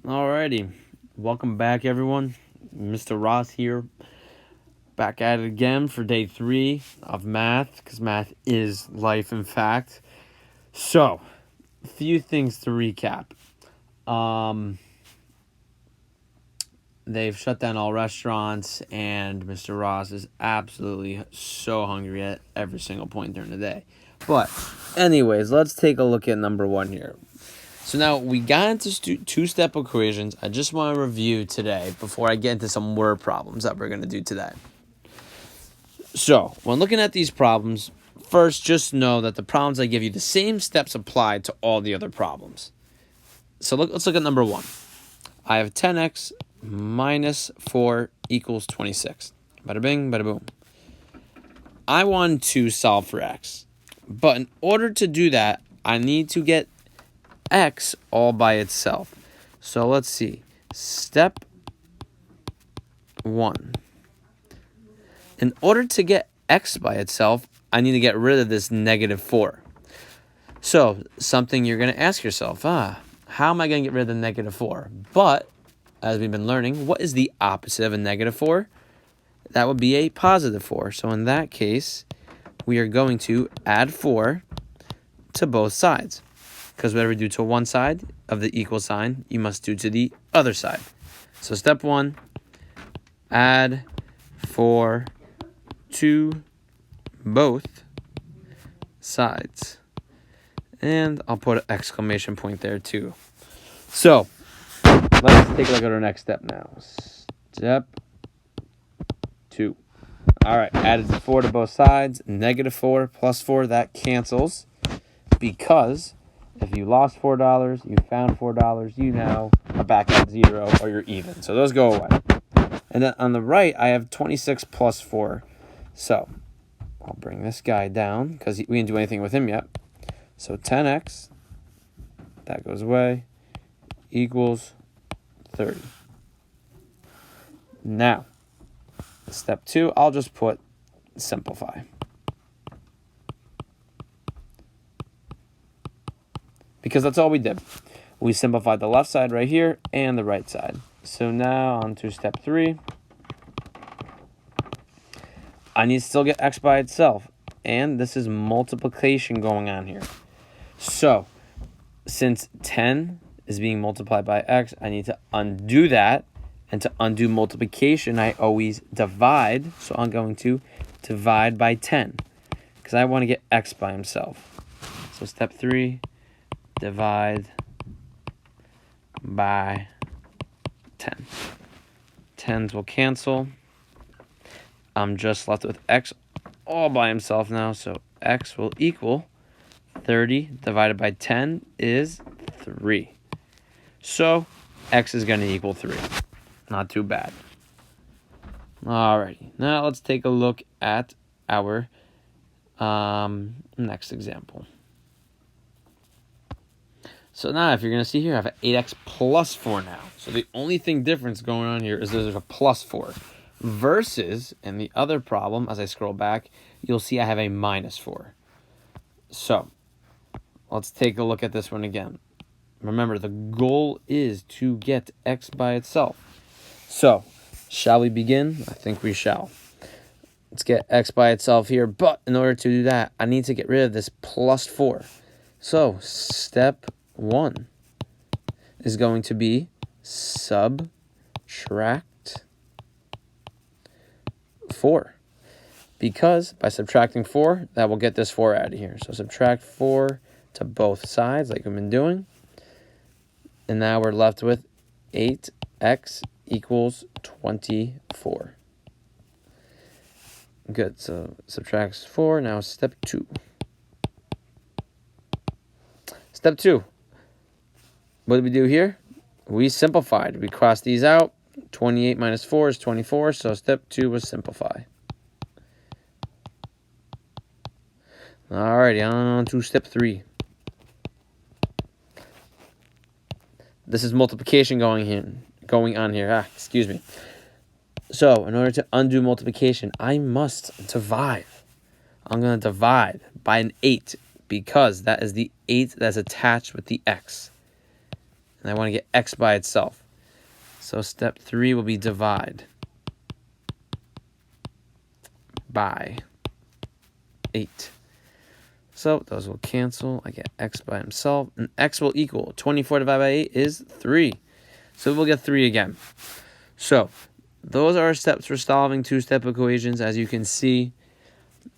Alrighty, welcome back, everyone. Mr. Ross here, back at it again for day 3 of math, because math is life, in fact. So, a few things to recap. They've shut down all restaurants, and Mr. Ross is absolutely so hungry at every single point during the day. But, anyways, let's take a look at number 1 here. So now we got into two-step equations. I just want to review today before I get into some word problems that we're going to do today. So when looking at these problems, first just know that the problems I give you, the same steps apply to all the other problems. So let's look at number 1. I have 10x minus 4 equals 26. Bada bing, bada boom. I want to solve for x. But in order to do that, I need to get x all by itself. So let's see. Step 1. In order to get x by itself, I need to get rid of this negative 4. So something you're going to ask yourself, how am I going to get rid of the negative 4? But, as we've been learning, what is the opposite of a negative 4? That would be a positive 4. So in that case, we are going to add 4 to both sides. Because whatever you do to one side of the equal sign, you must do to the other side. So step 1, add 4 to both sides. And I'll put an exclamation point there too. So let's take a look at our next step now. Step 2. All right, added 4 to both sides. Negative 4 plus 4, that cancels. Because if you lost $4, you found $4, you now are back at 0 or you're even. So those go away. And then on the right, I have 26 plus 4. So I'll bring this guy down because we didn't do anything with him yet. So 10x, that goes away, equals 30. Now, step 2, I'll just put simplify. Because that's all we did. We simplified the left side right here and the right side. So now on to step 3. I need to still get x by itself. And this is multiplication going on here. So, since 10 is being multiplied by x, I need to undo that. And to undo multiplication, I always divide. So I'm going to divide by 10. Because I want to get x by himself. So step 3. Divide by 10. 10s will cancel. I'm just left with x all by himself now. So x will equal 30 divided by 10 is 3. So x is going to equal 3. Not too bad. Alrighty. Now let's take a look at our next example. So now, if you're going to see here, I have an 8x plus 4 now. So the only thing difference going on here is there's a plus 4. Versus, in the other problem, as I scroll back, you'll see I have a minus 4. So, let's take a look at this one again. Remember, the goal is to get x by itself. So, shall we begin? I think we shall. Let's get x by itself here. But in order to do that, I need to get rid of this plus 4. So, step 1 is going to be subtract 4. Because by subtracting 4, that will get this 4 out of here. So subtract 4 to both sides like we've been doing. And now we're left with 8x equals 24. Good. So subtracts 4. Now step 2. Step 2. What did we do here? We simplified. We crossed these out. 28 minus 4 is 24. So step 2 was simplify. Alrighty, on to step 3. This is multiplication going on here. Excuse me. So, in order to undo multiplication, I must divide. I'm going to divide by an 8 because that is the 8 that's attached with the x. and I want to get x by itself. So step 3 will be divide by 8. So those will cancel. I get x by himself, and x will equal 24 divided by 8 is 3. So we'll get 3 again. So those are our steps for solving two-step equations. As you can see,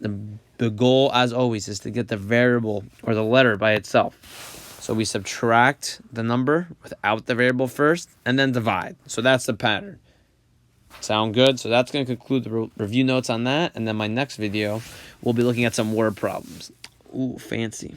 the goal, as always, is to get the variable or the letter by itself. So we subtract the number without the variable first, and then divide. So that's the pattern. Sound good? So that's going to conclude the review notes on that. And then my next video, we'll be looking at some word problems. Ooh, fancy.